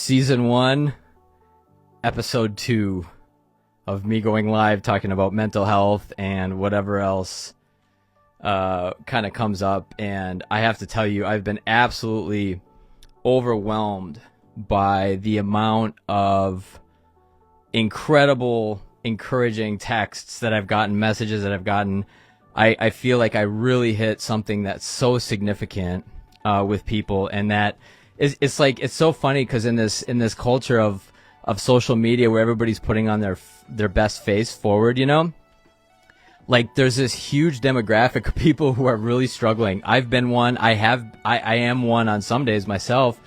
Season 1, Episode 2 of me going live talking about mental health and whatever else kind of comes up. And I have to tell you, I've been absolutely overwhelmed by the amount of incredible, encouraging texts that I've gotten, messages that I've gotten. I feel like I really hit something that's so significant with people, and that it's like, it's so funny because in this culture of social media where everybody's putting on their best face forward, you know, like there's this huge demographic of people who are really struggling. I've been one. I am one on some days myself.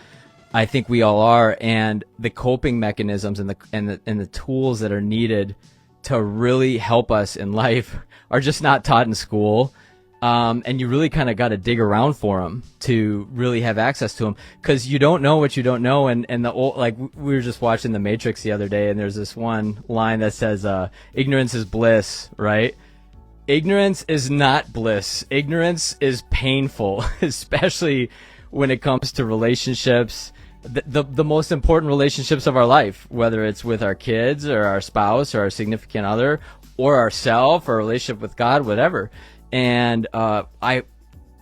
I think we all are, and the coping mechanisms and the tools that are needed to really help us in life are just not taught in school. And you really kind of got to dig around for them to really have access to them, because you don't know what you don't know. And the old, like, we were just watching The Matrix the other day, and there's this one line that says, ignorance is bliss, right? Ignorance is not bliss. Ignorance is painful, especially when it comes to relationships, the most important relationships of our life, whether it's with our kids or our spouse or our significant other or ourself or a relationship with God, whatever. And I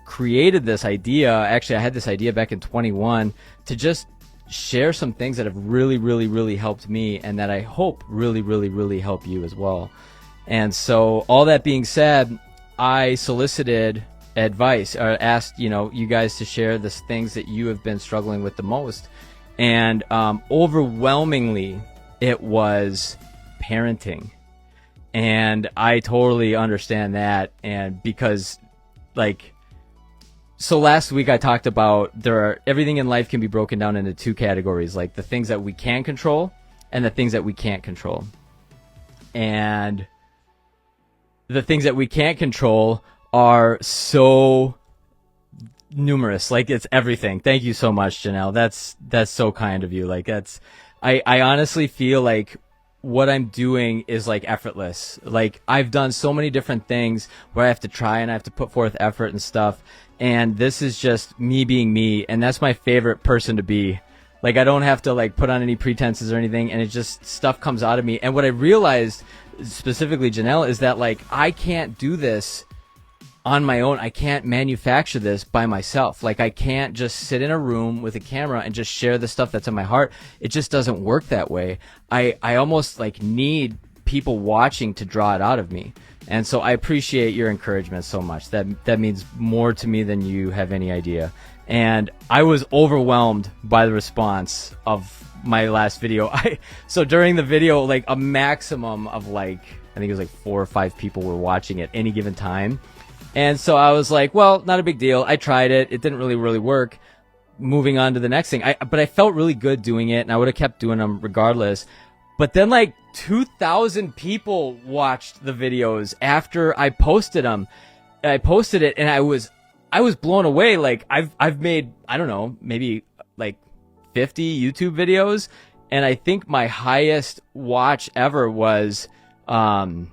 created this idea. Actually, I had this idea back in 21 to just share some things that have really, really, really helped me, and that I hope really, really, really help you as well. And so, all that being said, I solicited advice, or asked, you guys to share the things that you have been struggling with the most. And overwhelmingly, it was parenting. And I totally understand that. And because, so last week I talked about everything in life can be broken down into two categories, like the things that we can control and the things that we can't control. And the things that we can't control are so numerous. Like, it's everything. Thank you so much, Janelle. That's so kind of you. I honestly feel like what I'm doing is effortless. Like, I've done so many different things where I have to try and I have to put forth effort and stuff. And this is just me being me. And that's my favorite person to be. I don't have to put on any pretenses or anything. And it just, stuff comes out of me. And what I realized, specifically Janelle, is that I can't do this on my own. I can't manufacture this by myself. I can't just sit in a room with a camera and just share the stuff that's in my heart. It just doesn't work that way. I almost need people watching to draw it out of me. And so I appreciate your encouragement so much. That means more to me than you have any idea. And I was overwhelmed by the response of my last video. So during the video, a maximum of I think it was 4 or 5 people were watching at any given time. And so I was like, well, not a big deal. I tried it. It didn't really work. Moving on to the next thing. But I felt really good doing it, and I would have kept doing them regardless. But then 2,000 people watched the videos after I posted them. I posted it, and I was blown away. I've made, I don't know, maybe 50 YouTube videos, and I think my highest watch ever was, I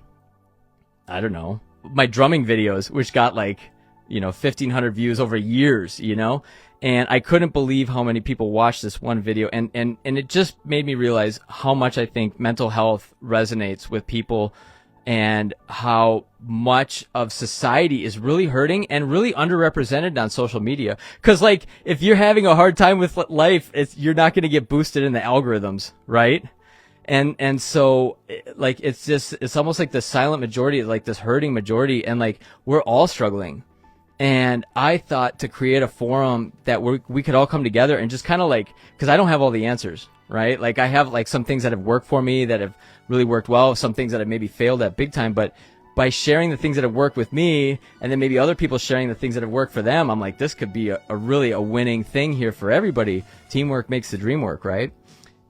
don't know, my drumming videos, which got 1,500 views over years, and I couldn't believe how many people watched this one video. And it just made me realize how much I think mental health resonates with people, and how much of society is really hurting and really underrepresented on social media. Cause if you're having a hard time with life, you're not going to get boosted in the algorithms, right? And so it's almost like the silent majority, this hurting majority, and we're all struggling. And I thought to create a forum that we could all come together and just kind of cause I don't have all the answers, right? I have some things that have worked for me that have really worked well, some things that have maybe failed at big time, but by sharing the things that have worked with me, and then maybe other people sharing the things that have worked for them, I'm this could be a really a winning thing here for everybody. Teamwork makes the dream work, right?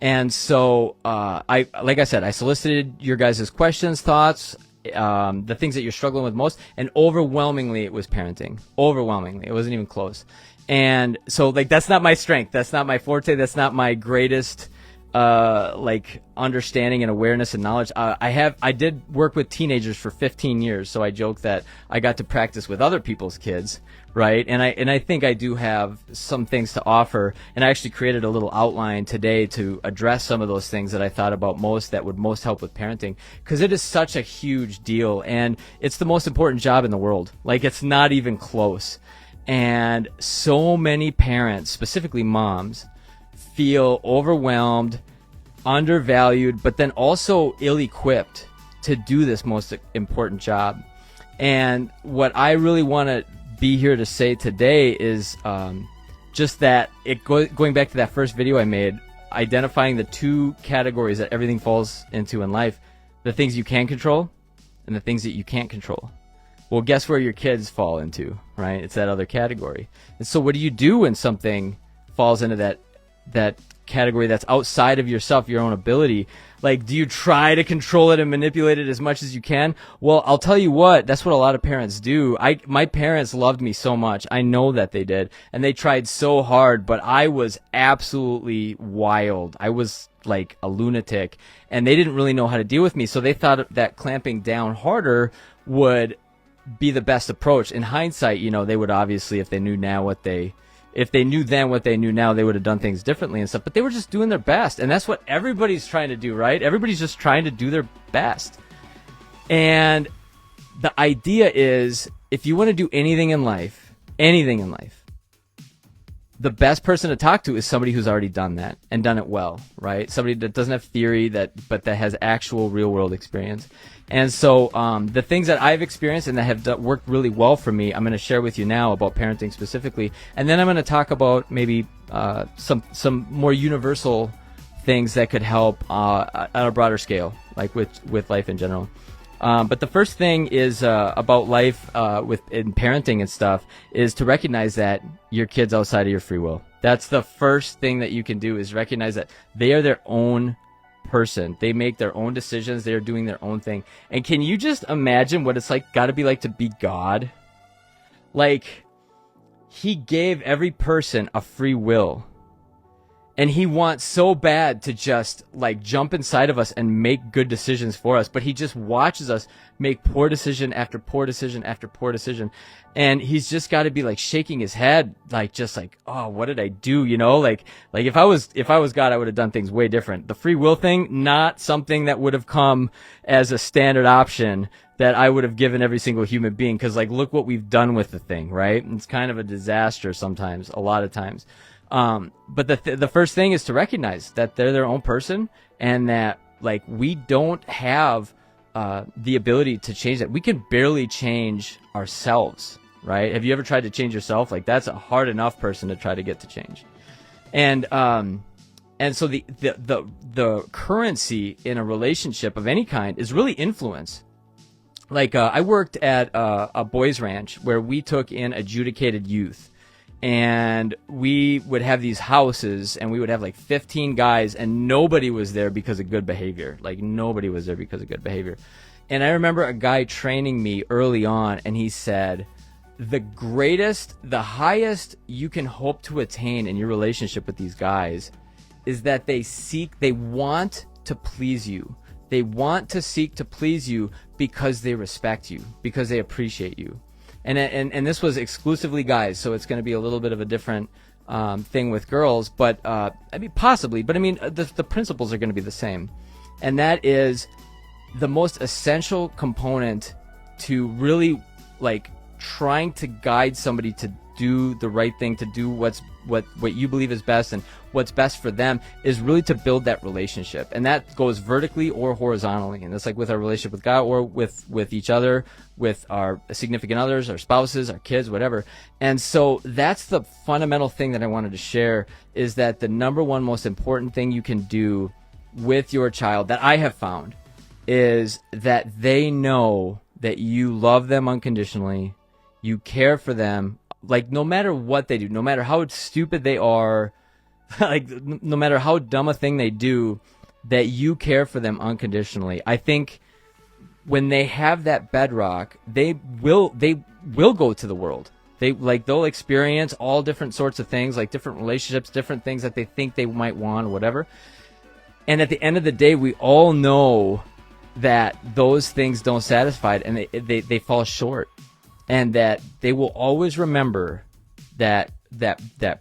And so, like I said, I solicited your guys' questions, thoughts, the things that you're struggling with most, and overwhelmingly it was parenting. Overwhelmingly. It wasn't even close. And so, that's not my strength. That's not my forte. That's not my greatest, like understanding and awareness and knowledge. I did work with teenagers for 15 years, so I joke that I got to practice with other people's kids, right? And I think I do have some things to offer, and I actually created a little outline today to address some of those things that I thought about most that would most help with parenting, because it is such a huge deal, and it's the most important job in the world. Like, it's not even close. And so many parents, specifically moms, feel overwhelmed, undervalued, but then also ill-equipped to do this most important job. And what I really want to be here to say today is just that going back to that first video I made, identifying the two categories that everything falls into in life: the things you can control and the things that you can't control. Well, guess where your kids fall into, right? It's that other category. And so what do you do when something falls into that category that's outside of yourself, your own ability? Like, do you try to control it and manipulate it as much as you can? Well, I'll tell you what, that's what a lot of parents do. My parents loved me so much. I know that they did. And they tried so hard, but I was absolutely wild. I was like a lunatic, and they didn't really know how to deal with me. So they thought that clamping down harder would be the best approach. In hindsight, they would obviously, if they knew then what they knew now, they would have done things differently and stuff. But they were just doing their best, and that's what everybody's trying to do, right? Everybody's just trying to do their best. And the idea is, if you want to do anything in life, the best person to talk to is somebody who's already done that and done it well, right? Somebody that doesn't have theory, but that has actual real world experience. And so the things that I've experienced and that have worked really well for me, I'm going to share with you now about parenting specifically. And then I'm going to talk about maybe some more universal things that could help on a broader scale, like with life in general. But the first thing is about life in parenting and stuff is to recognize that your kid's outside of your free will. That's the first thing that you can do, is recognize that they are their own person. They make their own decisions. They're doing their own thing. And can you just imagine what it's got to be like to be God? Like, he gave every person a free will. And he wants so bad to just jump inside of us and make good decisions for us. But he just watches us make poor decision after poor decision after poor decision. And he's just got to be shaking his head, oh, what did I do? If I was God, I would have done things way different. The free will thing, not something that would have come as a standard option that I would have given every single human being. Cause look what we've done with the thing, right? It's kind of a disaster sometimes, a lot of times. But the first thing is to recognize that they're their own person, and that we don't have the ability to change that. We can barely change ourselves, right? Have you ever tried to change yourself? That's a hard enough person to try to get to change. And so the currency in a relationship of any kind is really influence. I worked at a boys ranch where we took in adjudicated youth. And we would have these houses, and we would have 15 guys, and nobody was there because of good behavior. Nobody was there because of good behavior. And I remember a guy training me early on, and he said, the highest you can hope to attain in your relationship with these guys is that they want to please you. They want to seek to please you because they respect you, because they appreciate you. And this was exclusively guys, so it's going to be a little bit of a different thing with girls, but possibly. But the principles are going to be the same, and that is the most essential component to really trying to guide somebody to do the right thing, to do what you believe is best and what's best for them, is really to build that relationship. And that goes vertically or horizontally. And it's with our relationship with God, or with each other, with our significant others, our spouses, our kids, whatever. And so that's the fundamental thing that I wanted to share, is that the number one most important thing you can do with your child, that I have found, is that they know that you love them unconditionally, you care for them, no matter what they do, no matter how stupid they are, no matter how dumb a thing they do, that you care for them unconditionally. I think when they have that bedrock, they will go to the world. They'll experience all different sorts of things, different relationships, different things that they think they might want or whatever. And at the end of the day, we all know that those things don't satisfy, and they fall short, and that they will always remember that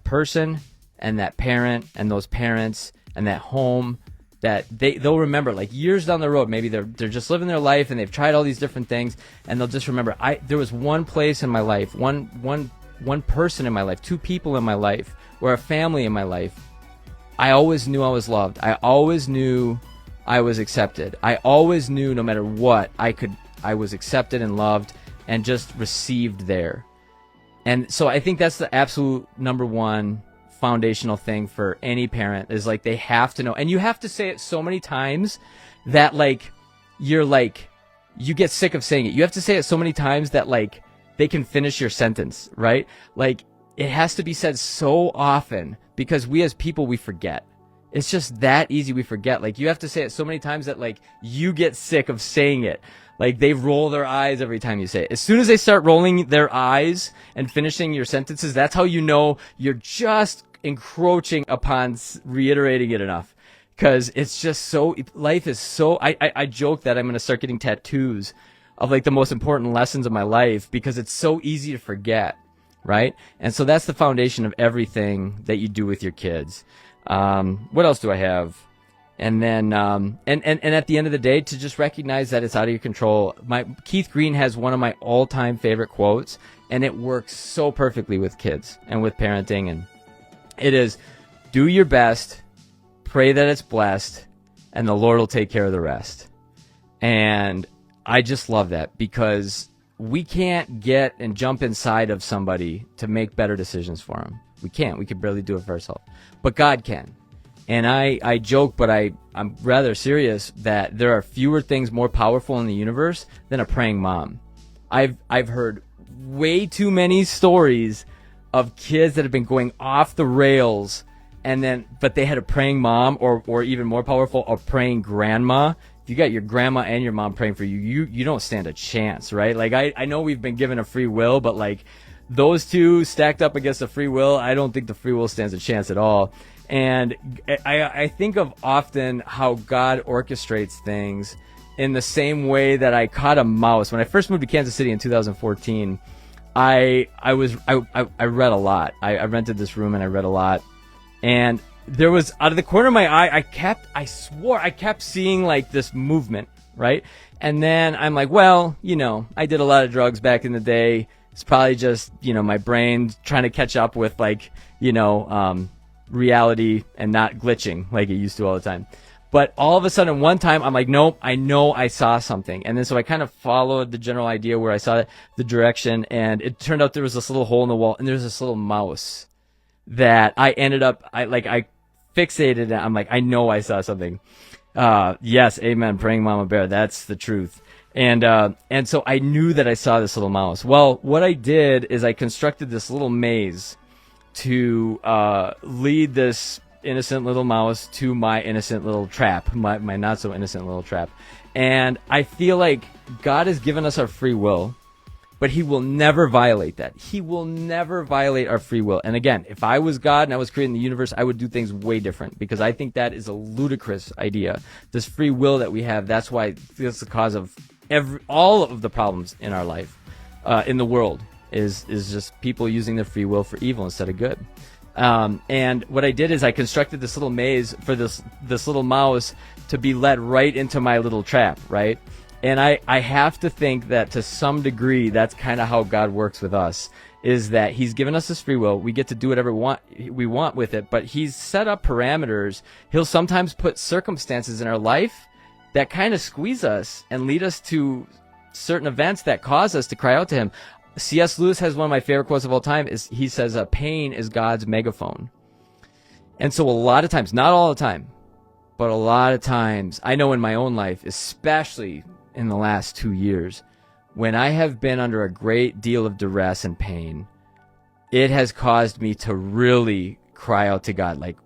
person and that parent and those parents and that home, that they'll remember, like, years down the road. Maybe they're just living their life and they've tried all these different things, and they'll just remember, there was one place in my life, one person in my life, two people in my life, or a family in my life. I always knew I was loved. I always knew I was accepted. I always knew, no matter what, I was accepted and loved and just received there. And so I think that's the absolute number one foundational thing for any parent, is like, they have to know. And you have to say it so many times that, like, you get sick of saying it. You have to say it so many times that, like, they can finish your sentence, right? Like, it has to be said so often, because we as people, we forget. It's just that easy. We forget. Like, you have to say it so many times that, like, you get sick of saying it. Like, they roll their eyes every time you say it. As soon as they start rolling their eyes and finishing your sentences, that's how you know you're just encroaching upon reiterating it enough. Because it's just so, life is so, I joke that I'm going to start getting tattoos of, like, the most important lessons of my life, because it's so easy to forget, right? And so that's the foundation of everything that you do with your kids. What else do I have? And then, and at the end of the day, to just recognize that it's out of your control. Keith Green has one of my all-time favorite quotes, and it works so perfectly with kids and with parenting. And it is, do your best, pray that it's blessed, and the Lord will take care of the rest. And I just love that, because we can't get and jump inside of somebody to make better decisions for them. We can't. We could barely do it for ourselves. But God can. And I joke, but I'm rather serious, that there are fewer things more powerful in the universe than a praying mom. I've heard way too many stories of kids that have been going off the rails, but they had a praying mom, or even more powerful, a praying grandma. If you got your grandma and your mom praying for you, you don't stand a chance, right? Like, I know we've been given a free will, but, like, those two stacked up against the free will, I don't think the free will stands a chance at all. And I think of often how God orchestrates things in the same way that I caught a mouse. When I first moved to Kansas City in 2014, I read a lot. I rented this room and I read a lot. And there was, out of the corner of my eye, I swore I kept seeing, like, this movement, right? And then I'm like, well, I did a lot of drugs back in the day. It's probably just, my brain trying to catch up with, like, reality and not glitching like it used to all the time. But all of a sudden, one time, I'm like, nope, I know I saw something. And then so I kind of followed the general idea where I saw the direction, and it turned out there was this little hole in the wall, and there's this little mouse that I ended up, I fixated. I'm like, I know I saw something. Yes, amen, praying mama bear. That's the truth. And so I knew that I saw this little mouse. Well, what I did is I constructed this little maze to lead this innocent little mouse to my innocent little trap, my not so innocent little trap. And I feel like God has given us our free will, but he will never violate that. He will never violate our free will. And again, if I was God and I was creating the universe, I would do things way different, because I think that is a ludicrous idea. This free will that we have, that's the cause of all of the problems in our life, in the world, is just people using their free will for evil instead of good. And what I did is I constructed this little maze for this little mouse to be led right into my little trap, right? And I have to think that to some degree, that's kind of how God works with us, is that he's given us this free will. We get to do whatever we want with it, but he's set up parameters. He'll sometimes put circumstances in our life that kind of squeeze us and lead us to certain events that cause us to cry out to him. C.S. Lewis has one of my favorite quotes of all time. He says, pain is God's megaphone. And so a lot of times, not all the time, but a lot of times, I know in my own life, especially in the last 2 years, when I have been under a great deal of duress and pain, it has caused me to really cry out to God. Like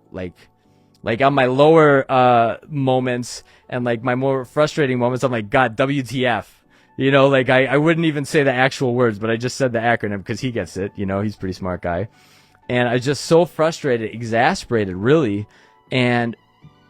on my lower moments and like my more frustrating moments, I'm like, God, WTF. Like I wouldn't even say the actual words, but I just said the acronym because he gets it. He's a pretty smart guy. And I was just so frustrated, exasperated, really. And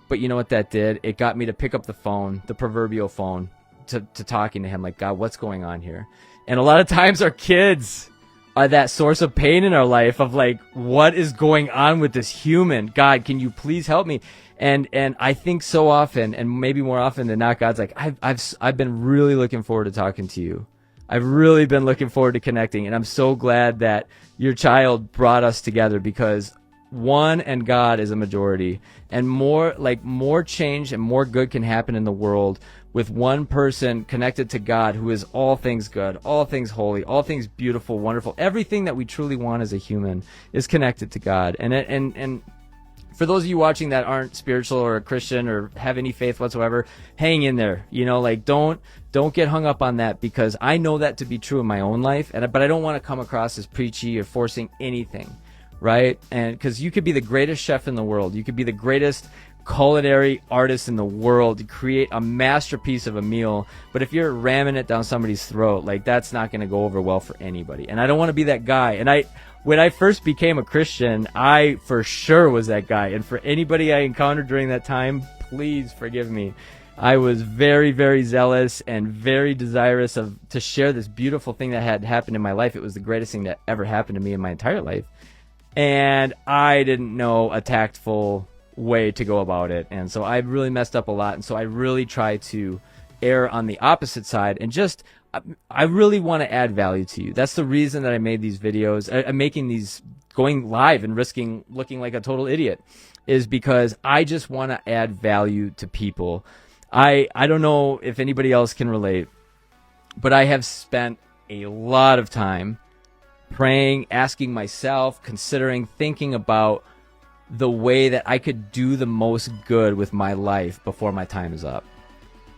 But you know what that did? It got me to pick up the phone, the proverbial phone, to talking to him like, God, what's going on here? And a lot of times our kids are that source of pain in our life of like, what is going on with this human? God, can you please help me? And I think so often, and maybe more often than not, God's like, I've been really looking forward to talking to you. I've really been looking forward to connecting, and I'm so glad that your child brought us together, because one and God is a majority, and more change and more good can happen in the world with one person connected to God, who is all things good, all things holy, all things beautiful, wonderful. Everything that we truly want as a human is connected to God. And for those of you watching that aren't spiritual or a Christian or have any faith whatsoever, hang in there. Like don't get hung up on that, because I know that to be true in my own life, but I don't want to come across as preachy or forcing anything, right? And because you could be the greatest chef in the world, you could be the greatest culinary artist in the world to create a masterpiece of a meal, but if you're ramming it down somebody's throat, like, that's not going to go over well for anybody. And I don't want to be that guy. And when I first became a Christian, I for sure was that guy. And for anybody I encountered during that time, please forgive me. I was very, very zealous and very desirous to share this beautiful thing that had happened in my life. It was the greatest thing that ever happened to me in my entire life. And I didn't know a tactful way to go about it. And so I really messed up a lot. And so I really try to err on the opposite side, and I really want to add value to you. That's the reason that I made these videos. I'm making these, going live and risking looking like a total idiot, is because I just want to add value to people. I don't know if anybody else can relate, but I have spent a lot of time praying, asking myself, considering, thinking about the way that I could do the most good with my life before my time is up.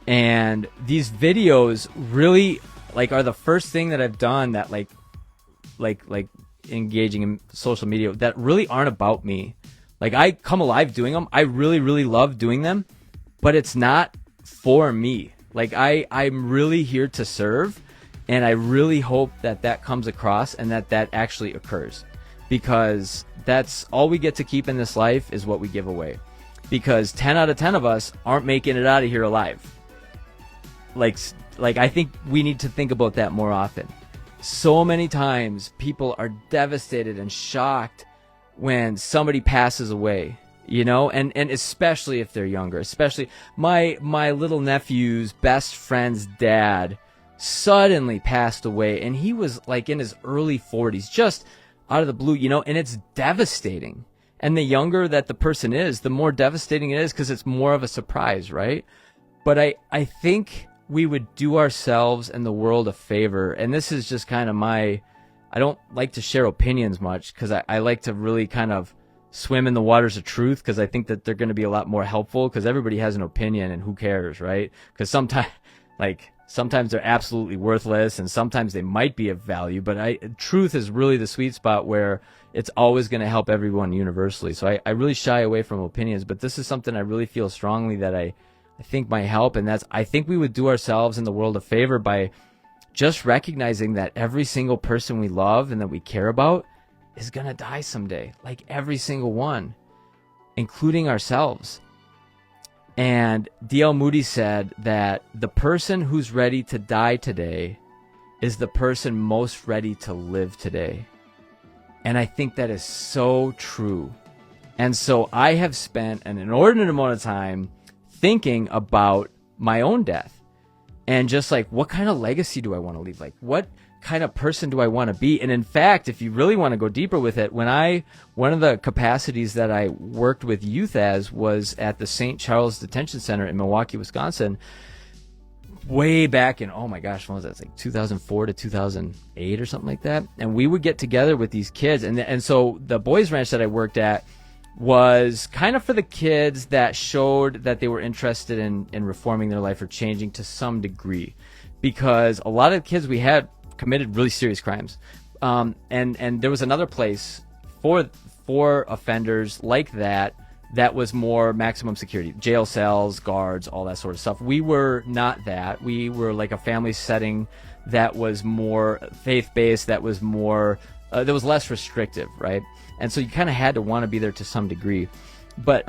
And these videos really are the first thing that I've done that like engaging in social media that really aren't about me. Like, I come alive doing them. I really, really love doing them, but it's not for me. Like, I'm really here to serve, and I really hope that comes across and that actually occurs, because that's all we get to keep in this life is what we give away. Because 10 out of 10 of us aren't making it out of here alive. Like I think we need to think about that more often. So many times people are devastated and shocked when somebody passes away, and especially if they're younger. Especially my little nephew's best friend's dad suddenly passed away, and he was like in his early 40s, just out of the blue, and it's devastating. And the younger that the person is, the more devastating it is, because it's more of a surprise, right? But I think we would do ourselves and the world a favor, and this is just kind of I don't like to share opinions much, because I like to really kind of swim in the waters of truth, because I think that they're going to be a lot more helpful, because everybody has an opinion, and who cares, right? Because sometimes they're absolutely worthless, and sometimes they might be of value, but truth is really the sweet spot where it's always going to help everyone universally. So I really shy away from opinions, but this is something I really feel strongly that I think might help, and I think we would do ourselves and the world a favor by just recognizing that every single person we love and that we care about is going to die someday, like every single one, including ourselves. And D.L. Moody said that the person who's ready to die today is the person most ready to live today. And I think that is so true. And so I have spent an inordinate amount of time thinking about my own death, and just like, what kind of legacy do I want to leave? Like, what kind of person do I want to be? And in fact, if you really want to go deeper with it, one of the capacities that I worked with youth as was at the St. Charles Detention Center in Milwaukee, Wisconsin, way back in, oh my gosh, when was that? It's like 2004 to 2008 or something like that. And we would get together with these kids. And so the boys ranch that I worked at was kind of for the kids that showed that they were interested in reforming their life or changing to some degree, because a lot of the kids we had committed really serious crimes. And there was another place for offenders like that was more maximum security, jail cells, guards, all that sort of stuff. We were not that. We were like a family setting that was more faith-based, that was more that was less restrictive, right? And so you kind of had to want to be there to some degree. But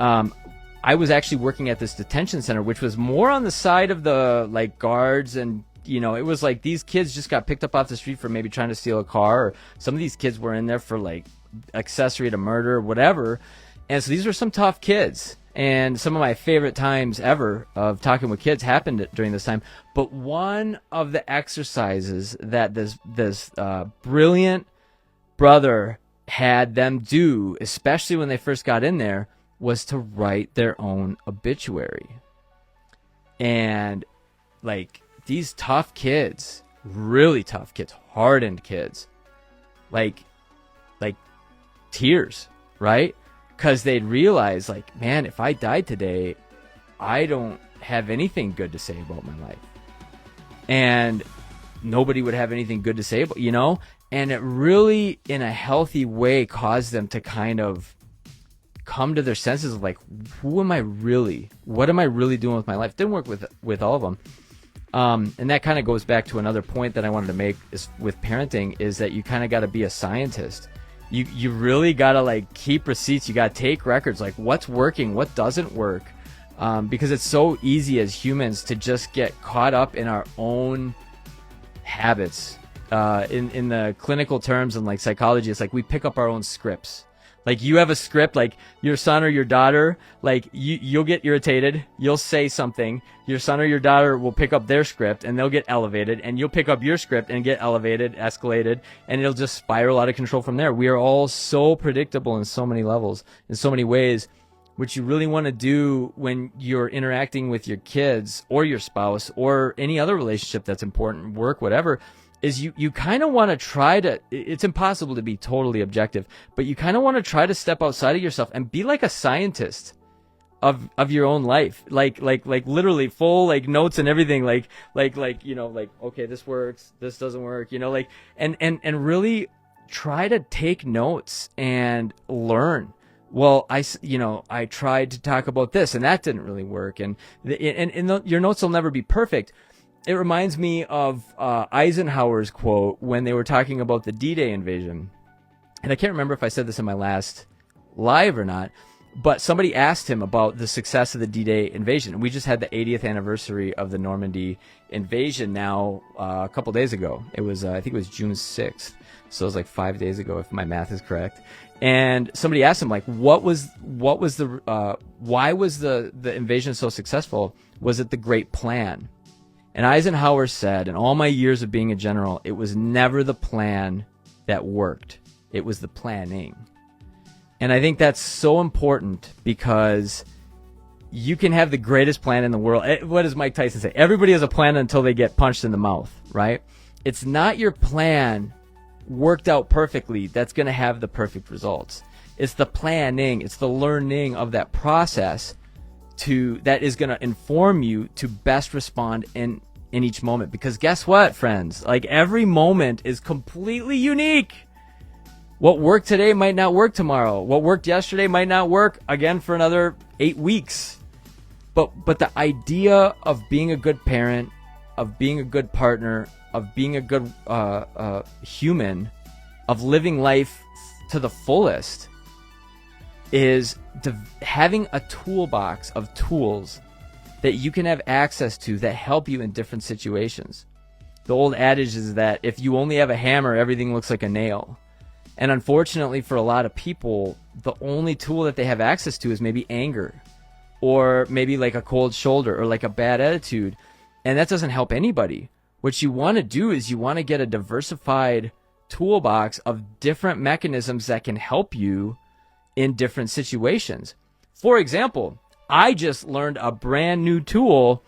I was actually working at this detention center, which was more on the side of the like guards, and it was like these kids just got picked up off the street for maybe trying to steal a car, or some of these kids were in there for like accessory to murder, whatever. And so these were some tough kids. And some of my favorite times ever of talking with kids happened during this time. But one of the exercises that this brilliant brother had them do, especially when they first got in there, was to write their own obituary. And like these tough kids, really tough kids, hardened kids, like tears, right? Because they'd realize, like, man, if I died today, I don't have anything good to say about my life. And nobody would have anything good to say about, and it really, in a healthy way, caused them to kind of come to their senses of like, who am I really? What am I really doing with my life? Didn't work with all of them. And that kind of goes back to another point that I wanted to make is with parenting, is that you kind of got to be a scientist. You really got to like keep receipts. You got to take records, like what's working, what doesn't work. Because it's so easy as humans to just get caught up in our own habits. In the clinical terms and like psychology, it's like we pick up our own scripts. Like you have a script, like your son or your daughter, like you'll get irritated, you'll say something, your son or your daughter will pick up their script and they'll get elevated, and you'll pick up your script and get elevated, escalated, and it'll just spiral out of control from there. We are all so predictable in so many levels, in so many ways. What you really want to do when you're interacting with your kids or your spouse or any other relationship that's important, work, whatever, is you kind of want to try to, it's impossible to be totally objective, but you kind of want to try to step outside of yourself and be like a scientist of your own life. Like literally full like notes and everything, like, okay, this works, this doesn't work, and really try to take notes and learn. Well, I tried to talk about this and that didn't really work. And your notes will never be perfect. It reminds me of Eisenhower's quote when they were talking about the D-Day invasion. And I can't remember if I said this in my last live or not, but somebody asked him about the success of the D-Day invasion. We just had the 80th anniversary of the Normandy invasion now a couple days ago. It was, I think it was June 6th. So it was like 5 days ago, if my math is correct. And somebody asked him, like, why was the invasion so successful? Was it the Great Plan? And Eisenhower said, in all my years of being a general, it was never the plan that worked. It was the planning. And I think that's so important, because you can have the greatest plan in the world. What does Mike Tyson say? Everybody has a plan until they get punched in the mouth, right? It's not your plan worked out perfectly that's going to have the perfect results. It's the planning, it's the learning of that process that is going to inform you to best respond in each moment. Because guess what, friends? Like, every moment is completely unique. What worked today might not work tomorrow. What worked yesterday might not work again for another 8 weeks. But the idea of being a good parent, of being a good partner, of being a good human, of living life to the fullest, is having a toolbox of tools that you can have access to that help you in different situations. The old adage is that if you only have a hammer, everything looks like a nail. And unfortunately for a lot of people, the only tool that they have access to is maybe anger, or maybe like a cold shoulder, or like a bad attitude. And that doesn't help anybody. What you want to do is you want to get a diversified toolbox of different mechanisms that can help you in different situations. For example, I just learned a brand new tool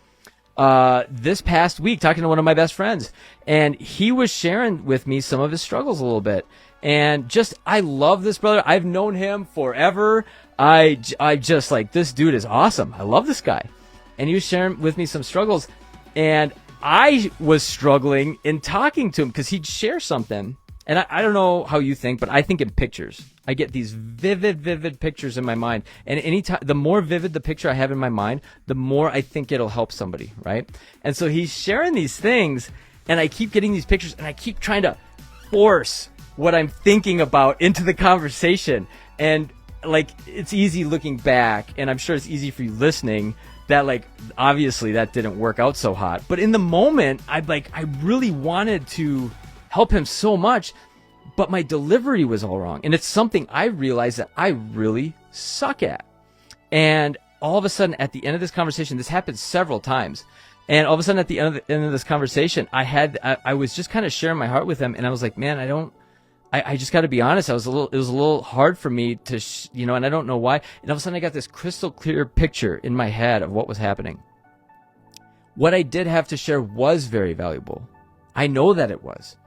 this past week, talking to one of my best friends, and he was sharing with me some of his struggles a little bit. And I love this brother. I've known him forever. I just like, this dude is awesome. I love this guy. And he was sharing with me some struggles, and I was struggling in talking to him because he'd share something. And I don't know how you think, but I think in pictures. I get these vivid pictures in my mind. And anytime, the more vivid the picture I have in my mind, the more I think it'll help somebody, right? And so he's sharing these things, and I keep getting these pictures, and I keep trying to force what I'm thinking about into the conversation. And like, it's easy looking back, and I'm sure it's easy for you listening, that, like, obviously that didn't work out so hot. But in the moment, I really wanted to help him so much, but my delivery was all wrong. And it's something I realized that I really suck at. And all of a sudden, at the end of this conversation, this happened several times. And all of a sudden, at the end of this conversation, I was just kind of sharing my heart with him, and I was like, man, I just got to be honest. It was a little hard for me to, and I don't know why. And all of a sudden, I got this crystal clear picture in my head of what was happening. What I did have to share was very valuable. I know that it was.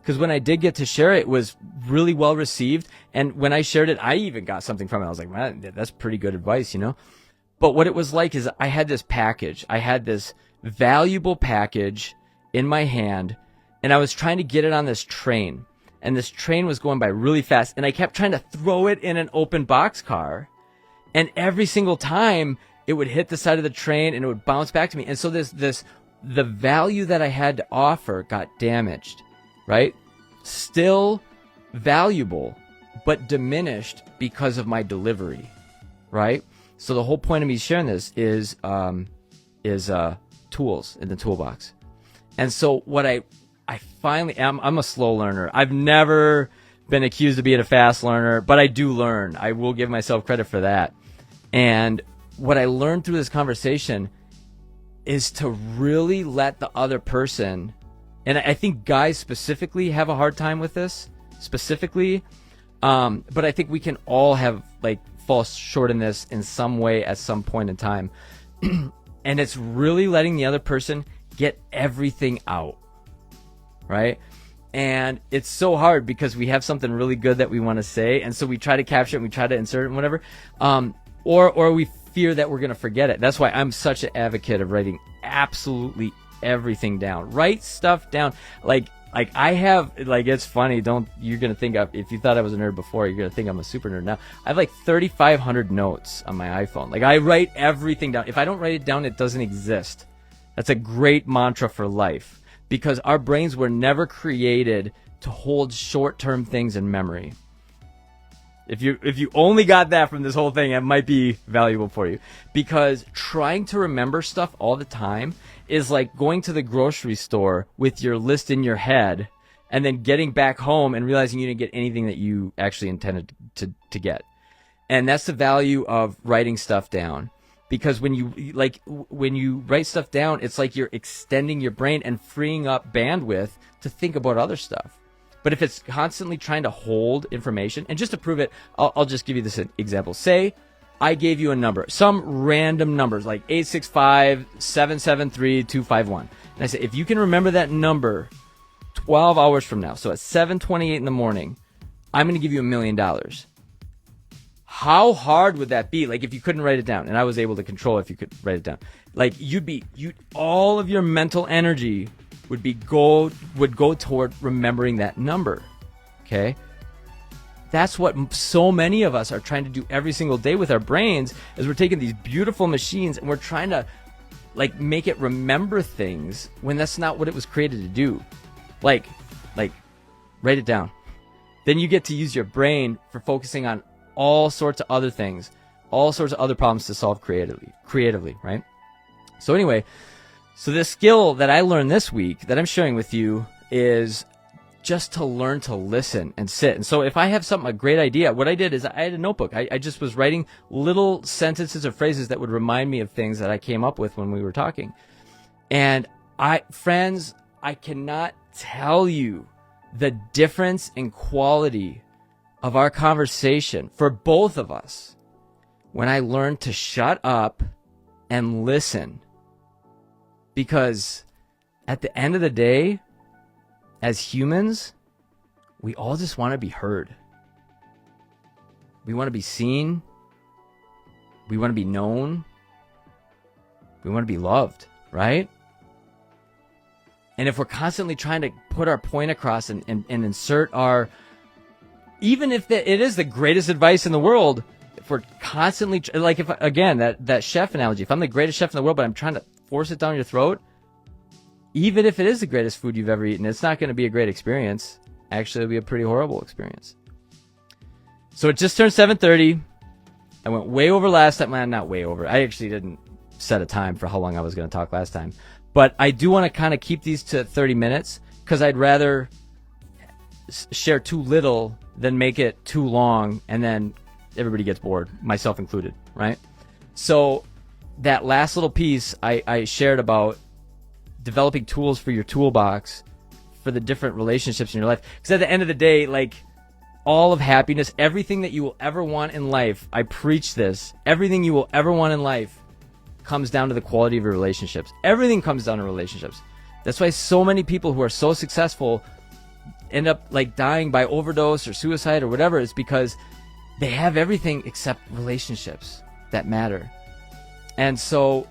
Because when I did get to share it, it was really well received. And when I shared it, I even got something from it. I was like, man, that's pretty good advice, But what it was like is I had this package. I had this valuable package in my hand, and I was trying to get it on this train. And this train was going by really fast, and I kept trying to throw it in an open boxcar. And every single time, it would hit the side of the train, and it would bounce back to me. And so the value that I had to offer got damaged. Right? Still valuable, but diminished because of my delivery. Right? So the whole point of me sharing this is tools in the toolbox. And so what I finally am, I'm a slow learner. I've never been accused of being a fast learner, but I do learn. I will give myself credit for that. And what I learned through this conversation is to really let the other person, and I think guys specifically have a hard time with this, specifically, but I think we can all fall short in this in some way at some point in time. And it's really letting the other person get everything out, right? And it's so hard because we have something really good that we want to say, and so we try to capture it and we try to insert it and whatever, or we fear that we're going to forget it. That's why I'm such an advocate of writing absolutely everything down. Write stuff down. Like I have, it's funny. You're going to think if you thought I was a nerd before, you're going to think I'm a super nerd now. I have 3,500 notes on my iPhone. I write everything down. If I don't write it down, it doesn't exist. That's a great mantra for life, because our brains were never created to hold short-term things in memory. If you only got that from this whole thing, it might be valuable for you, because trying to remember stuff all the time is like going to the grocery store with your list in your head and then getting back home and realizing you didn't get anything that you actually intended to get. And that's the value of writing stuff down, because when you write stuff down, it's like you're extending your brain and freeing up bandwidth to think about other stuff. But if it's constantly trying to hold information, and just to prove it, I'll just give you this example. Say I gave you a number, some random numbers like 865-773-251. And I say, if you can remember that number 12 hours from now, so at 7:28 in the morning, I'm going to give you $1 million. How hard would that be? If you couldn't write it down, and I was able to control if you could write it down. All of your mental energy would go toward remembering that number. Okay? That's what so many of us are trying to do every single day with our brains, is we're taking these beautiful machines and we're trying to make it remember things when that's not what it was created to do. Write it down. Then you get to use your brain for focusing on all sorts of other things, all sorts of other problems to solve creatively, right? So anyway, so this skill that I learned this week that I'm sharing with you is just to learn to listen and sit. And so if I have a great idea, what I did is I had a notebook. I just was writing little sentences or phrases that would remind me of things that I came up with when we were talking. And friends, I cannot tell you the difference in quality of our conversation for both of us when I learned to shut up and listen. Because at the end of the day, as humans, we all just want to be heard. We want to be seen. We want to be known. We want to be loved, right? And if we're constantly trying to put our point across and insert our, even if it is the greatest advice in the world, if we're constantly, that chef analogy, if I'm the greatest chef in the world, but I'm trying to force it down your throat, even if it is the greatest food you've ever eaten, it's not going to be a great experience. Actually, it'll be a pretty horrible experience. So it just turned 7:30. I went way over last time. Not way over. I actually didn't set a time for how long I was going to talk last time. But I do want to kind of keep these to 30 minutes because I'd rather share too little than make it too long and then everybody gets bored, myself included, right? So that last little piece I shared about developing tools for your toolbox for the different relationships in your life. Because at the end of the day, like, all of happiness, everything that you will ever want in life, I preach this, everything you will ever want in life comes down to the quality of your relationships. Everything comes down to relationships. That's why so many people who are so successful end up like dying by overdose or suicide or whatever. It's because they have everything except relationships that matter. And so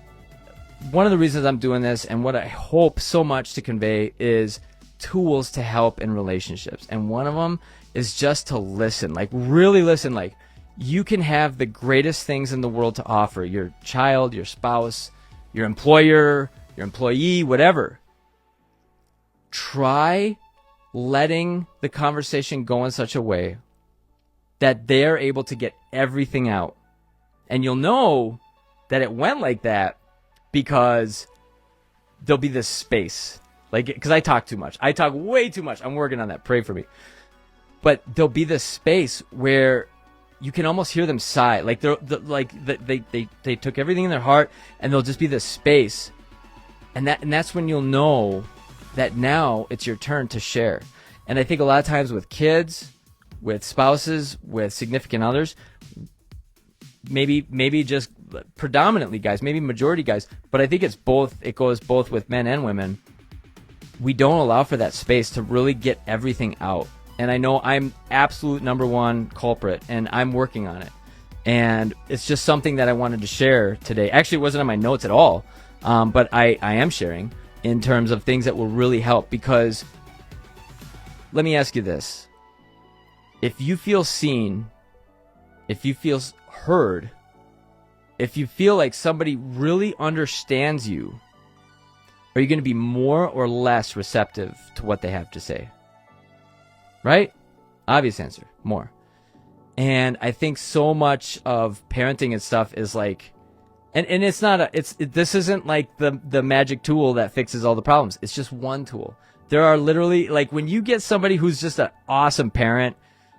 one of the reasons I'm doing this and what I hope so much to convey is tools to help in relationships. And one of them is just to listen, like really listen. Like, you can have the greatest things in the world to offer your child, your spouse, your employer, your employee, whatever. Try letting the conversation go in such a way that they're able to get everything out. And you'll know that it went like that because there'll be this space. Like, because I talk too much. I talk way too much. I'm working on that. Pray for me. But there'll be this space where you can almost hear them sigh. Like they took everything in their heart, and there'll just be this space. And that's when you'll know that now it's your turn to share. And I think a lot of times with kids, with spouses, with significant others, maybe just predominantly guys, maybe majority guys, but I think it's both. It goes both with men and women. We don't allow for that space to really get everything out. And I know I'm absolute number one culprit, and I'm working on it. And it's just something that I wanted to share today. Actually, it wasn't on my notes at all, but I am sharing in terms of things that will really help. Because let me ask you this. If you feel seen, if you feel heard, if you feel like somebody really understands you, are you going to be more or less receptive to what they have to say? Right? Obvious answer, more. And I think so much of parenting and stuff is like, and it's not this isn't like the magic tool that fixes all the problems. It's just one tool. There are literally, like, when you get somebody who's just an awesome parent,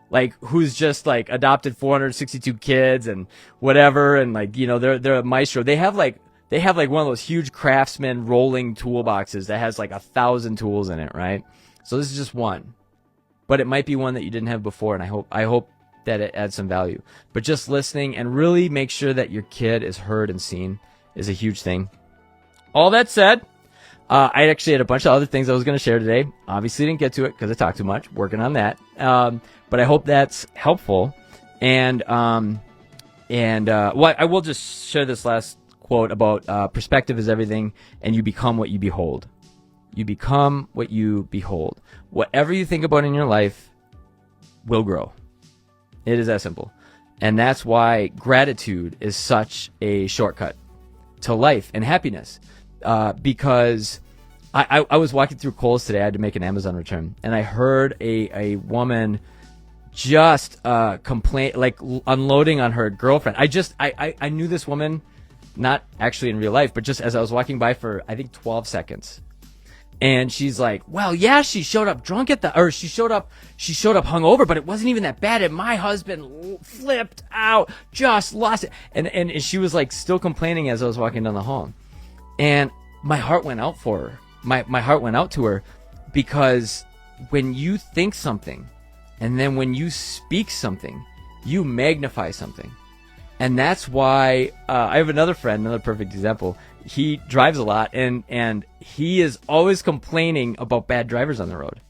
like, who's just like adopted 462 kids and whatever, and like, you know, they're a maestro. They have like one of those huge Craftsman rolling toolboxes that has like 1,000 tools in it, right? So this is just one. But it might be one that you didn't have before, and I hope that it adds some value. But just listening and really make sure that your kid is heard and seen is a huge thing. All that said, I actually had a bunch of other things I was going to share today. Obviously didn't get to it because I talked too much. Working on that. But I hope that's helpful. And I will just share this last quote about perspective is everything, and you become what you behold. You become what you behold. Whatever you think about in your life will grow. It is that simple. And that's why gratitude is such a shortcut to life and happiness. Because I was walking through Kohl's today. I had to make an Amazon return. And I heard a woman just complain, like unloading on her girlfriend. I knew this woman, not actually in real life, but just as I was walking by for, I think, 12 seconds. And she's like, well, yeah, she showed up drunk she showed up hungover, but it wasn't even that bad. And my husband flipped out, just lost it. And she was like still complaining as I was walking down the hall. And my heart went out for her. My heart went out to her, because when you think something and then when you speak something, you magnify something. And that's why I have another friend, another perfect example. He drives a lot, and he is always complaining about bad drivers on the road.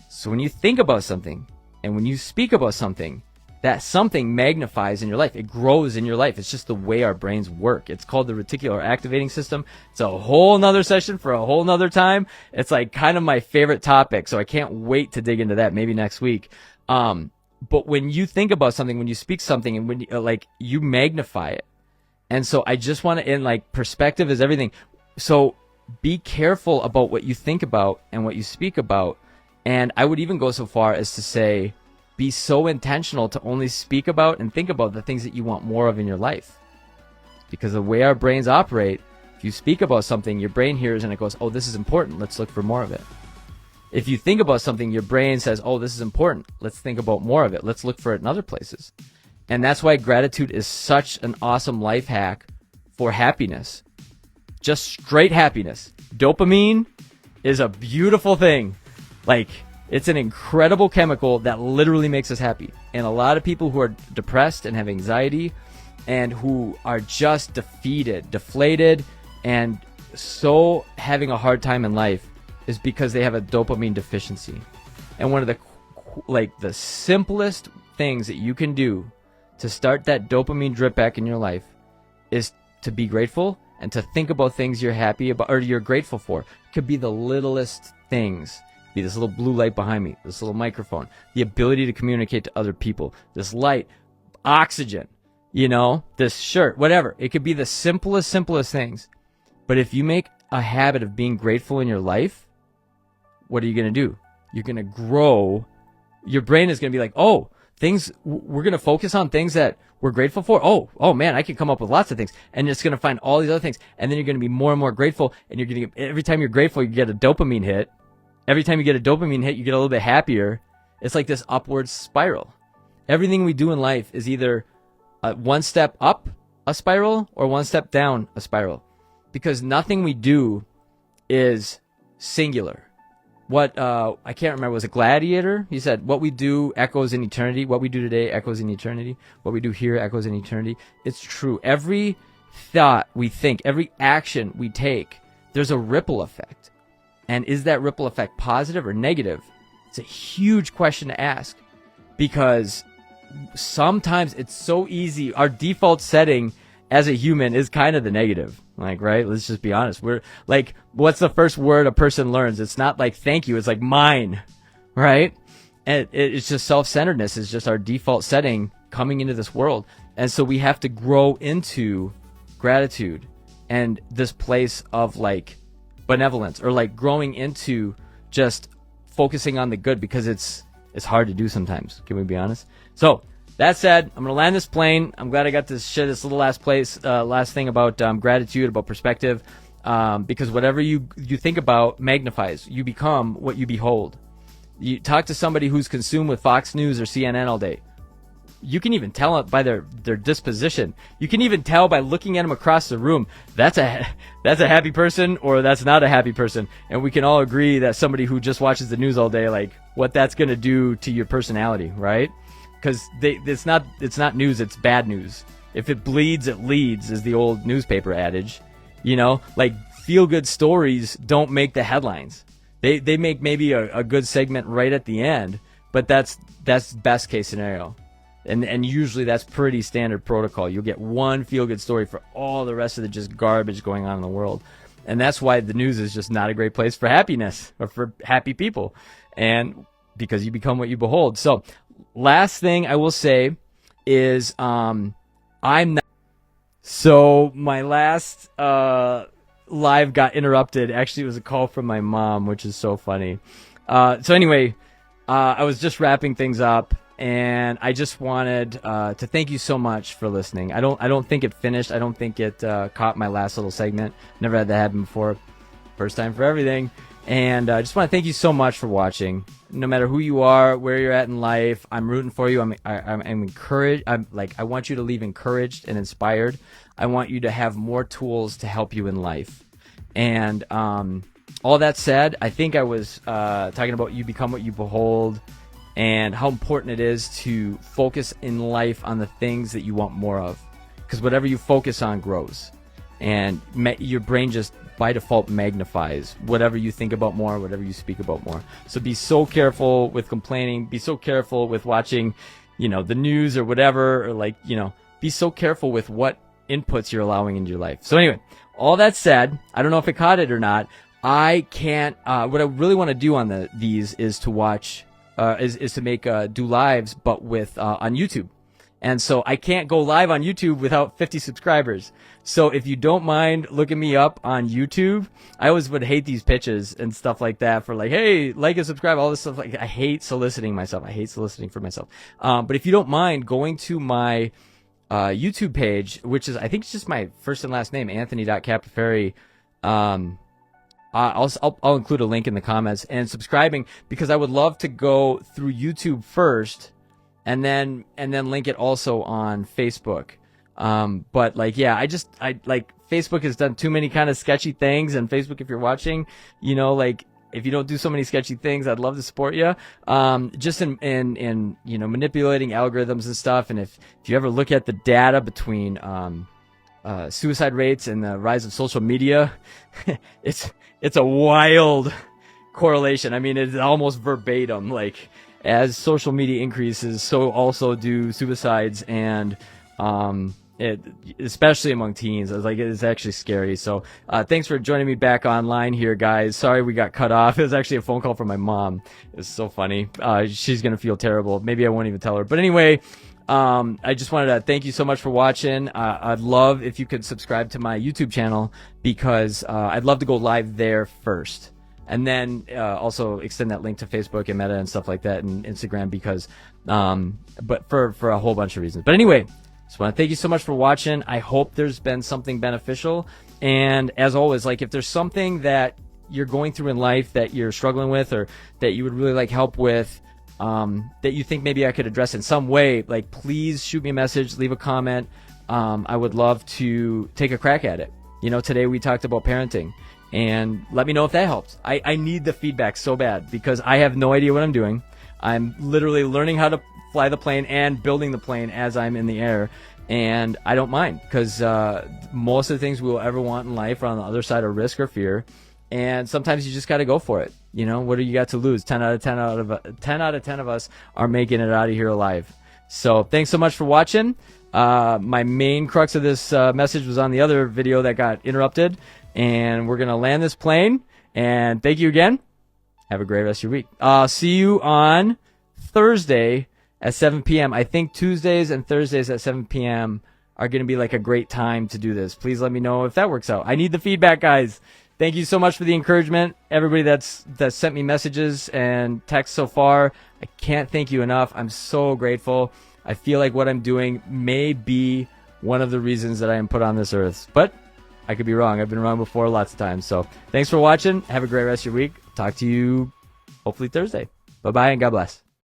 So when you think about something and when you speak about something, that something magnifies in your life. It grows in your life. It's just the way our brains work. It's called the reticular activating system. It's a whole nother session for a whole nother time. It's like kind of my favorite topic, so I can't wait to dig into that maybe next week. But when you think about something, when you speak something, and when you, you magnify it. And so I just want to end, like, perspective is everything. So be careful about what you think about and what you speak about. And I would even go so far as to say, be so intentional to only speak about and think about the things that you want more of in your life. Because the way our brains operate, if you speak about something, your brain hears and it goes, oh, this is important. Let's look for more of it. If you think about something, your brain says, oh, this is important. Let's think about more of it. Let's look for it in other places. And that's why gratitude is such an awesome life hack for happiness. Just straight happiness. Dopamine is a beautiful thing. Like, it's an incredible chemical that literally makes us happy. And a lot of people who are depressed and have anxiety and who are just defeated, deflated, and so having a hard time in life is because they have a dopamine deficiency. And one of the simplest things that you can do to start that dopamine drip back in your life is to be grateful and to think about things you're happy about or you're grateful for. It could be the littlest things. Be this little blue light behind me, this little microphone, the ability to communicate to other people, this light, oxygen, this shirt, whatever. It could be the simplest things. But if you make a habit of being grateful in your life, what are you going to do? You're going to grow. Your brain is going to be like, oh, we're going to focus on things that we're grateful for. Oh man, I can come up with lots of things. And it's going to find all these other things. And then you're going to be more and more grateful. And you're going to every time you're grateful, you get a dopamine hit. Every time you get a dopamine hit, you get a little bit happier. It's like this upward spiral. Everything we do in life is either one step up a spiral or one step down a spiral. Because nothing we do is singular. What, I can't remember, was it Gladiator? He said, what we do echoes in eternity. What we do today echoes in eternity. What we do here echoes in eternity. It's true. Every thought we think, every action we take, there's a ripple effect. And is that ripple effect positive or negative? It's a huge question to ask, because sometimes it's so easy. Our default setting as a human is kind of the negative. Like, right? Let's just be honest. We're like, what's the first word a person learns? It's not like thank you. It's like mine, right? And it's just self-centeredness is just our default setting coming into this world. And so we have to grow into gratitude and this place of like benevolence, or like growing into just focusing on the good, because it's hard to do sometimes. Can we be honest? So that said, I'm going to land this plane. I'm glad I got to share this little last thing about gratitude, about perspective, because whatever you think about magnifies. You become what you behold. You talk to somebody who's consumed with Fox News or CNN all day. You can even tell by their disposition. You can even tell by looking at them across the room. That's a happy person or that's not a happy person. And we can all agree that somebody who just watches the news all day, like what that's going to do to your personality, right? Because it's not news, it's bad news. If it bleeds, it leads, is the old newspaper adage. Like feel-good stories don't make the headlines. They make maybe a good segment right at the end, but that's best case scenario. And usually that's pretty standard protocol. You'll get one feel-good story for all the rest of the just garbage going on in the world. And that's why the news is just not a great place for happiness or for happy people. And because you become what you behold. So last thing I will say is I'm not. So my last live got interrupted. Actually, it was a call from my mom, which is so funny. So anyway, I was just wrapping things up, and I just wanted to thank you so much for listening. I don't think it finished. I don't think it caught my last little segment. Never had that happen before. First time for everything. And I just want to thank you so much for watching. No matter who you are, where you're at in life, I'm rooting for you. I'm encouraged. I want you to leave encouraged and inspired. I want you to have more tools to help you in life. And all that said, I think I was talking about you become what you behold, and how important it is to focus in life on the things that you want more of. Because whatever you focus on grows. And your brain just by default magnifies whatever you think about more, whatever you speak about more. So be so careful with complaining. Be so careful with watching, the news or whatever, or be so careful with what inputs you're allowing into your life. So anyway, all that said, I don't know if it caught it or not. I can't, what I really want to do on these is to watch, is to make, do lives, but with, on YouTube. And so I can't go live on YouTube without 50 subscribers. So if you don't mind looking me up on YouTube, I always would hate these pitches and stuff like that for like, hey, like and subscribe, all this stuff. Like, I hate soliciting myself. I hate soliciting for myself. But if you don't mind going to my YouTube page, which is, I think it's just my first and last name, Anthony.Capaferri. I'll include a link in the comments, and subscribing, because I would love to go through YouTube first and then link it also on Facebook. But like, yeah, I like, Facebook has done too many kind of sketchy things, and Facebook, if you're watching, you know, like, if you don't do so many sketchy things, I'd love to support you. Just in you know, manipulating algorithms and stuff. And if you ever look at the data between suicide rates and the rise of social media, it's a wild correlation. I mean, it's almost verbatim. Like, as social media increases, so also do suicides, and especially among teens. I was like, it's actually scary. So thanks for joining me back online here, guys. Sorry we got cut off. It was actually a phone call from my mom. It's so funny. She's gonna feel terrible. Maybe I won't even tell her. But anyway, I just wanted to thank you so much for watching. I'd love if you could subscribe to my YouTube channel, because I'd love to go live there first, and then also extend that link to Facebook and Meta and stuff like that, and Instagram, because but for a whole bunch of reasons. But anyway, just want to thank you so much for watching. I hope there's been something beneficial, and as always, like, if there's something that you're going through in life that you're struggling with, or that you would really like help with, that you think maybe I could address in some way, like, please shoot me a message, leave a comment. I would love to take a crack at it. You know, today we talked about parenting, and let me know if that helps. I need the feedback so bad, because I have no idea what I'm doing. I'm literally learning how to fly the plane and building the plane as I'm in the air, and I don't mind, because most of the things we will ever want in life are on the other side of risk or fear, and sometimes you just got to go for it. You know, what do you got to lose? 10 out of 10 of us are making it out of here alive. So thanks so much for watching. My main crux of this message was on the other video that got interrupted, and we're gonna land this plane. And thank you again. Have a great rest of your week. See you on Thursday at 7 p.m. I think Tuesdays and Thursdays at 7 p.m. are going to be like a great time to do this. Please let me know if that works out. I need the feedback, guys. Thank you so much for the encouragement. Everybody that's sent me messages and texts so far, I can't thank you enough. I'm so grateful. I feel like what I'm doing may be one of the reasons that I am put on this earth. But I could be wrong. I've been wrong before lots of times. So thanks for watching. Have a great rest of your week. Talk to you hopefully Thursday. Bye-bye and God bless.